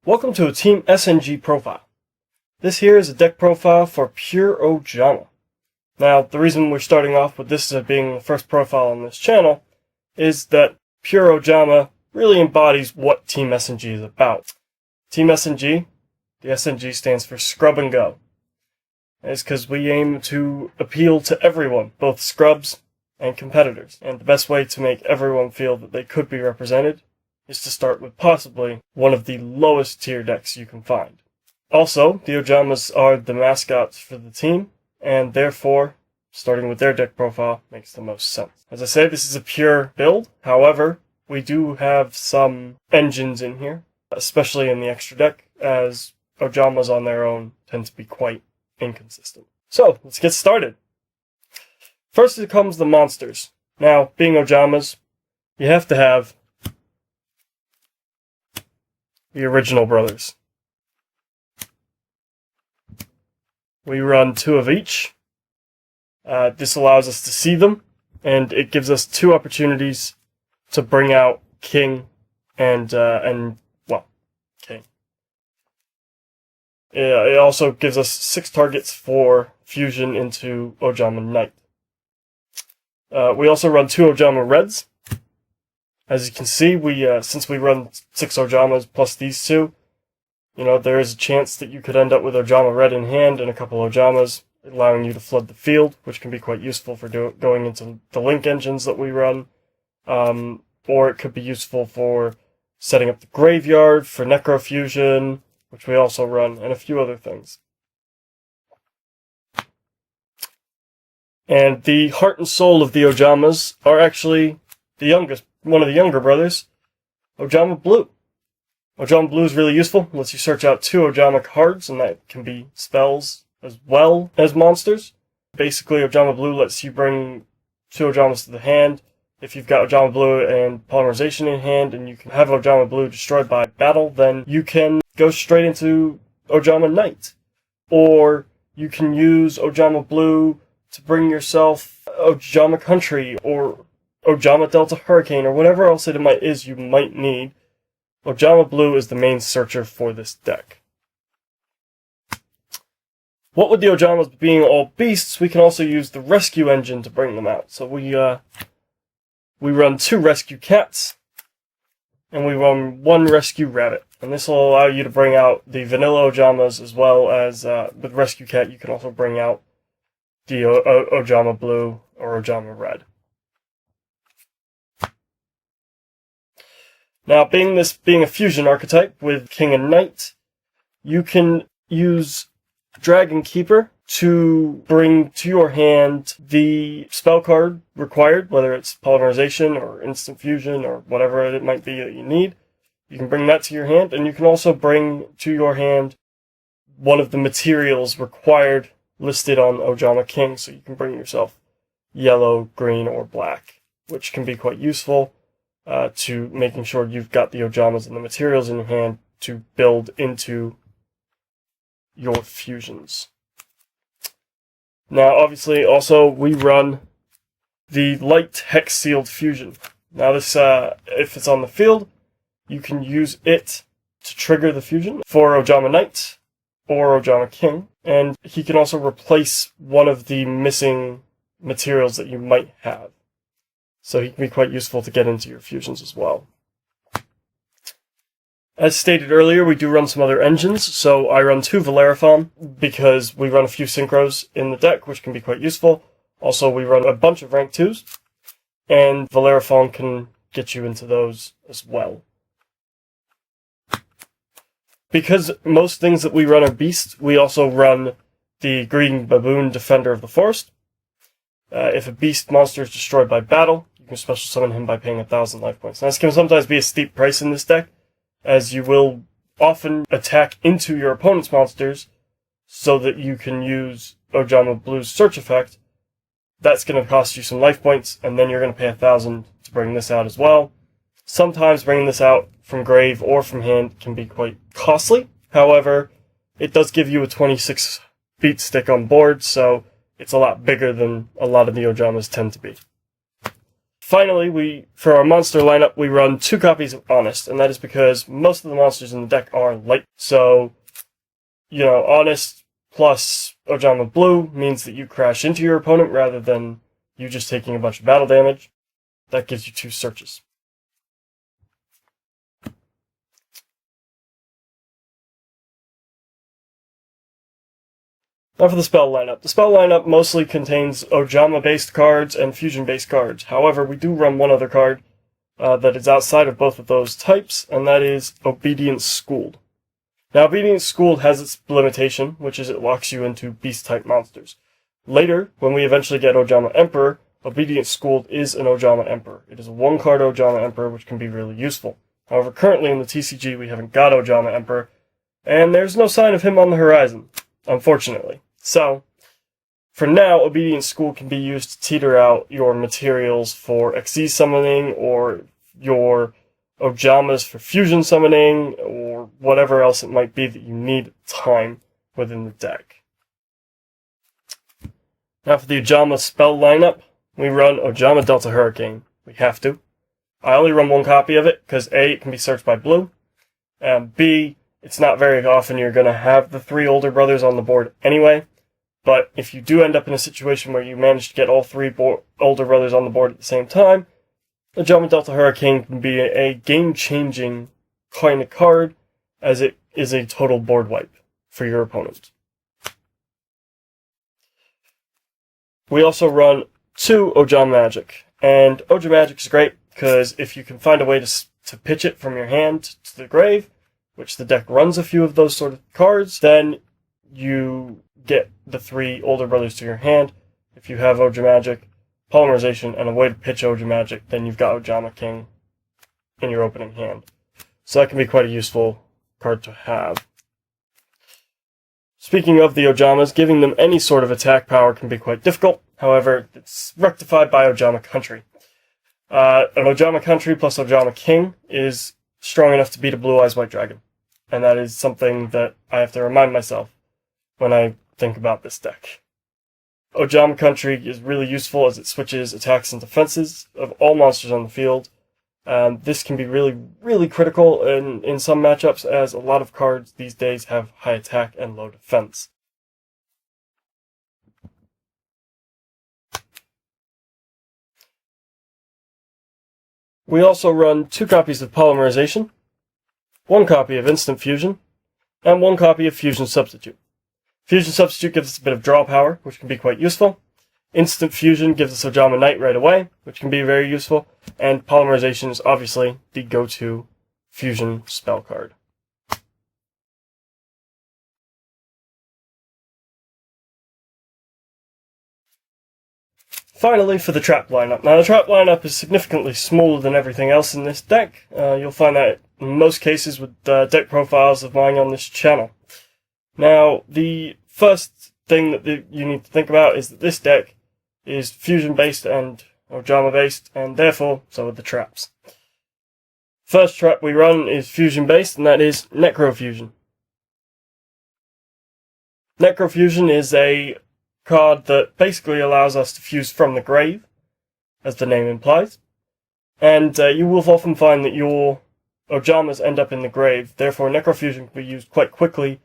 Welcome to a Team SNG profile. This here is a deck profile for pure Ojama. Now, the reason we're starting off with this as being the first profile on this channel is that pure Ojama really embodies what Team SNG is about. Team SNG, the SNG stands for Scrub and Go. It's because we aim to appeal to everyone, both scrubs and competitors. And the best way to make everyone feel that they could be represented is to start with possibly one of the lowest tier decks you can find. Also, the Ojamas are the mascots for the team, and therefore, starting with their deck profile makes the most sense. As I say, this is a pure build. However, we do have some engines in here, especially in the extra deck, as Ojamas on their own tend to be quite inconsistent. So, let's get started. First comes the monsters. Now, being Ojamas, you have to have the original brothers. We run 2 of each. This allows us to see them, and it gives us 2 opportunities to bring out King and King. It also gives us 6 targets for fusion into Ojama Knight. We also run 2 Ojama Reds. As you can see, since we run 6 Ojamas plus these 2, there is a chance that you could end up with Ojama Red in hand and a couple Ojamas, allowing you to flood the field, which can be quite useful for going into the link engines that we run. Or it could be useful for setting up the graveyard, for Necrofusion, which we also run, and a few other things. And the heart and soul of the Ojamas are actually one of the younger brothers, Ojama Blue. Ojama Blue is really useful. It lets you search out 2 Ojama cards, and that can be spells as well as monsters. Basically, Ojama Blue lets you bring 2 Ojamas to the hand. If you've got Ojama Blue and Polymerization in hand, and you can have Ojama Blue destroyed by battle, then you can go straight into Ojama Knight. Or you can use Ojama Blue to bring yourself Ojama Country, or Ojama Delta Hurricane, or whatever else you might need. Ojama Blue is the main searcher for this deck. What with the Ojamas being all beasts, we can also use the rescue engine to bring them out. So we run 2 rescue cats, and we run 1 rescue rabbit. And this will allow you to bring out the vanilla Ojamas, as well as with rescue cat you can also bring out the Ojama Blue or Ojama Red. Now, being a fusion archetype with King and Knight, you can use Dragon Keeper to bring to your hand the spell card required, whether it's Polymerization or Instant Fusion or whatever it might be that you need. You can bring that to your hand, and you can also bring to your hand one of the materials required listed on Ojama King, so you can bring yourself yellow, green, or black, which can be quite useful to making sure you've got the Ojamas and the materials in your hand to build into your fusions. Now, obviously, also, we run the light hex-sealed fusion. Now, this, if it's on the field, you can use it to trigger the fusion for Ojama Knight or Ojama King, and he can also replace one of the missing materials that you might have. So he can be quite useful to get into your fusions as well. As stated earlier, we do run some other engines, so I run 2 Valeraphon, because we run a few synchros in the deck, which can be quite useful. Also, we run a bunch of rank 2s, and Valeraphon can get you into those as well. Because most things that we run are beasts, we also run the Green Baboon Defender of the Forest. If a beast monster is destroyed by battle, you can special summon him by paying 1,000 life points. Now, this can sometimes be a steep price in this deck, as you will often attack into your opponent's monsters so that you can use Ojama Blue's search effect. That's going to cost you some life points, and then you're going to pay 1,000 to bring this out as well. Sometimes bringing this out from grave or from hand can be quite costly. However, it does give you a 26 beat stick on board, so it's a lot bigger than a lot of the Ojamas tend to be. Finally, for our monster lineup, we run 2 copies of Honest, and that is because most of the monsters in the deck are light. So, Honest plus Ojama Blue means that you crash into your opponent rather than you just taking a bunch of battle damage. That gives you 2 searches. Now for the spell lineup. The spell lineup mostly contains Ojama-based cards and Fusion-based cards. However, we do run one other card that is outside of both of those types, and that is Obedience Schooled. Now, Obedience Schooled has its limitation, which is it locks you into Beast-type monsters. Later, when we eventually get Ojama Emperor, Obedience Schooled is an Ojama Emperor. It is a 1-card Ojama Emperor, which can be really useful. However, currently in the TCG, we haven't got Ojama Emperor, and there's no sign of him on the horizon, unfortunately. So, for now, Obedience School can be used to teeter out your materials for XZ summoning, or your Ojamas for fusion summoning, or whatever else it might be that you need time within the deck. Now for the Ojama spell lineup, we run Ojama Delta Hurricane. We have to. I only run 1 copy of it, because A, it can be searched by blue, and B, it's not very often you're going to have the 3 older brothers on the board anyway. But if you do end up in a situation where you manage to get all 3 older brothers on the board at the same time, Ojama Delta Hurricane can be a game-changing kind of card, as it is a total board wipe for your opponent. We also run 2 Ojama Magic, and Ojama Magic is great because if you can find a way to pitch it from your hand to the grave, which the deck runs a few of those sort of cards, then you get the 3 older brothers to your hand. If you have Ojama Magic, Polymerization, and a way to pitch Ojama Magic, then you've got Ojama King in your opening hand. So that can be quite a useful card to have. Speaking of the Ojamas, giving them any sort of attack power can be quite difficult. However, it's rectified by Ojama Country. An Ojama Country plus Ojama King is strong enough to beat a Blue Eyes White Dragon. And that is something that I have to remind myself when I think about this deck. Ojama Country is really useful as it switches attacks and defenses of all monsters on the field. This can be really, really critical in some matchups, as a lot of cards these days have high attack and low defense. We also run 2 copies of Polymerization, 1 copy of Instant Fusion, and 1 copy of Fusion Substitute. Fusion Substitute gives us a bit of draw power, which can be quite useful. Instant Fusion gives us Ojama Knight right away, which can be very useful. And Polymerization is obviously the go-to fusion spell card. Finally, for the trap lineup. Now, the trap lineup is significantly smaller than everything else in this deck. You'll find that in most cases with deck profiles of mine on this channel. Now, the first thing that you need to think about is that this deck is fusion-based and Ojama-based, and therefore, so are the traps. First trap we run is fusion-based, and that is Necrofusion. Necrofusion is a card that basically allows us to fuse from the grave, as the name implies. And you will often find that your Ojamas end up in the grave, therefore Necrofusion can be used quite quickly,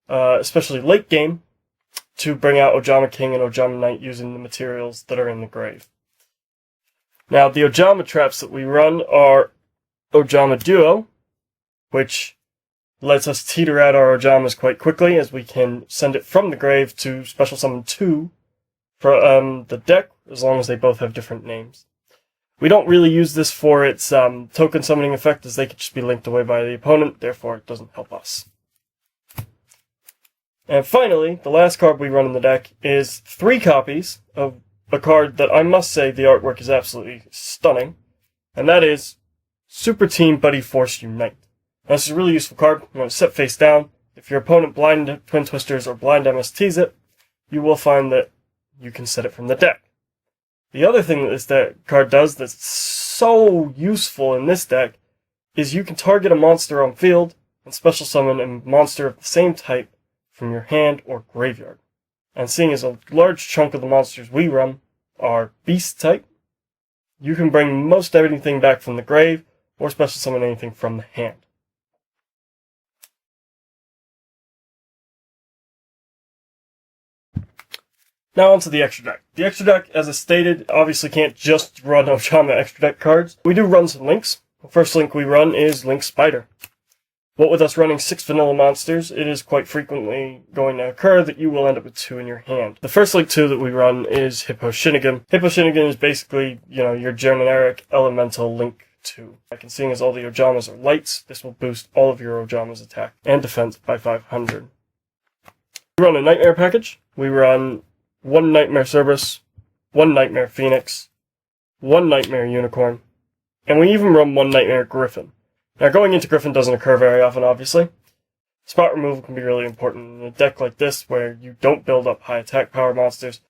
especially late game, to bring out Ojama King and Ojama Knight using the materials that are in the grave. Now, the Ojama traps that we run are Ojama Duo, which lets us teeter out our Ojamas quite quickly, as we can send it from the grave to special summon 2 from the deck, as long as they both have different names. We don't really use this for its token summoning effect, as they could just be linked away by the opponent, therefore it doesn't help us. And finally, the last card we run in the deck is 3 copies of a card that I must say the artwork is absolutely stunning, and that is Super Team Buddy Force Unite. Now, this is a really useful card. You want to set face down. If your opponent blind Twin Twisters or blind MSTs it, you will find that you can set it from the deck. The other thing that this card does that's so useful in this deck is you can target a monster on field and special summon a monster of the same type from your hand or graveyard. And seeing as a large chunk of the monsters we run are beast type, you can bring most everything back from the grave, or special summon anything from the hand. Now onto the extra deck. The extra deck, as I stated, obviously can't just run Ojama extra deck cards. We do run some links. The first link we run is Link Spider. What with us running 6 vanilla monsters, it is quite frequently going to occur that you will end up with 2 in your hand. The first Link 2 that we run is Hippo Shinigami. Hippo Shinigami is basically, your generic elemental Link 2. And seeing as all the Ojamas are lights, this will boost all of your Ojama's attack and defense by 500. We run a Nightmare package. We run 1 Nightmare Cerberus, 1 Nightmare Phoenix, 1 Nightmare Unicorn, and we even run 1 Nightmare Griffin. Now, going into Griffin doesn't occur very often, obviously. Spot removal can be really important in a deck like this, where you don't build up high attack power monsters.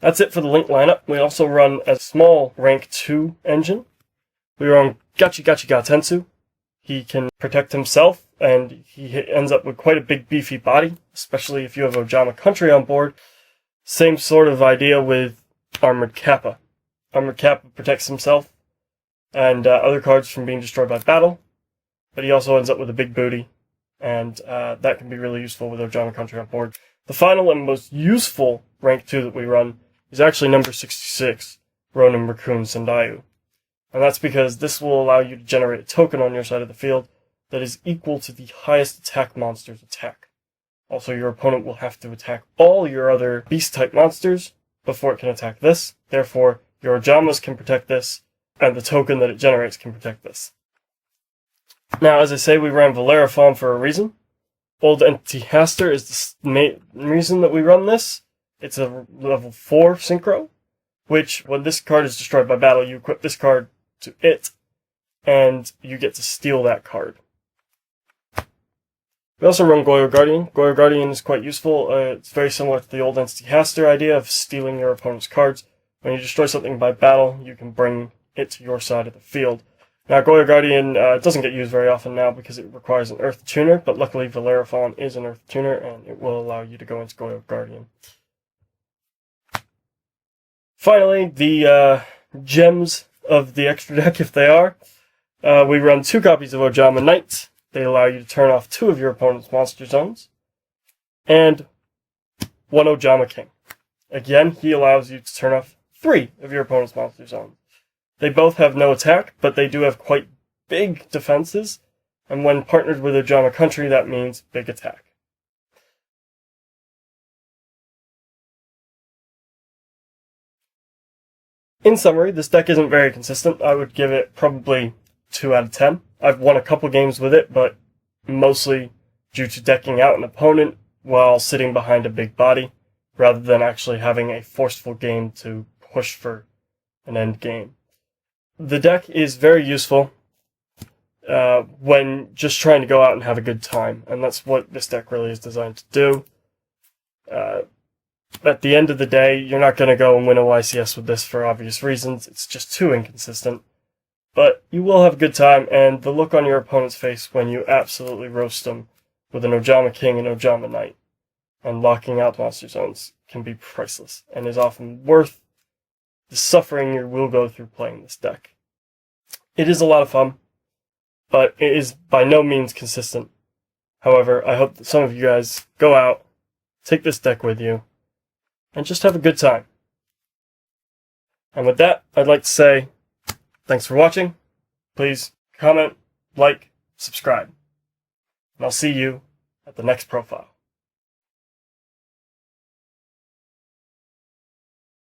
That's it for the Link lineup. We also run a small rank 2 engine. We run Gachi Gachi Gatensu. He can protect himself, and he ends up with quite a big beefy body, especially if you have Ojama Country on board. Same sort of idea with Armored Kappa. Armored Kappa protects himself and other cards from being destroyed by battle, but he also ends up with a big booty, and that can be really useful with Ojama Country on board. The final and most useful rank 2 that we run is actually number 66, Ronin Raccoon Sendayu. And that's because this will allow you to generate a token on your side of the field that is equal to the highest attack monster's attack. Also, your opponent will have to attack all your other beast-type monsters before it can attack this. Therefore, your Ojamas can protect this, and the token that it generates can protect this. Now, as I say, we ran Valeraphon for a reason. Old Entity Haster is the main reason that we run this. It's a level 4 synchro, which, when this card is destroyed by battle, you equip this card to it, and you get to steal that card. We also run YuGiOh Guardian. YuGiOh Guardian is quite useful. It's very similar to the Old Entity Haster idea of stealing your opponent's cards. When you destroy something by battle, you can bring it to your side of the field. Now, YuGiOh Guardian doesn't get used very often now because it requires an Earth Tuner, but luckily Valeraphon is an Earth Tuner, and it will allow you to go into YuGiOh Guardian. Finally, the gems of the extra deck, if they are. We run 2 copies of Ojama Knight. They allow you to turn off 2 of your opponent's monster zones. And 1 Ojama King. Again, he allows you to turn off 3 of your opponent's monster zones. They both have no attack, but they do have quite big defenses, and when partnered with Ojama Country, that means big attack. In summary, this deck isn't very consistent. I would give it probably 2 out of 10. I've won a couple games with it, but mostly due to decking out an opponent while sitting behind a big body, rather than actually having a forceful game to push for an end game. The deck is very useful when just trying to go out and have a good time, and that's what this deck really is designed to do. At the end of the day, you're not going to go and win a YCS with this for obvious reasons. It's just too inconsistent. But you will have a good time, and the look on your opponent's face when you absolutely roast them with an Ojama King and Ojama Knight and locking out monster zones can be priceless, and is often worth the suffering you will go through playing this deck. It is a lot of fun, but it is by no means consistent. However, I hope that some of you guys go out, take this deck with you, and just have a good time. And with that, I'd like to say thanks for watching. Please comment, like, subscribe. And I'll see you at the next profile.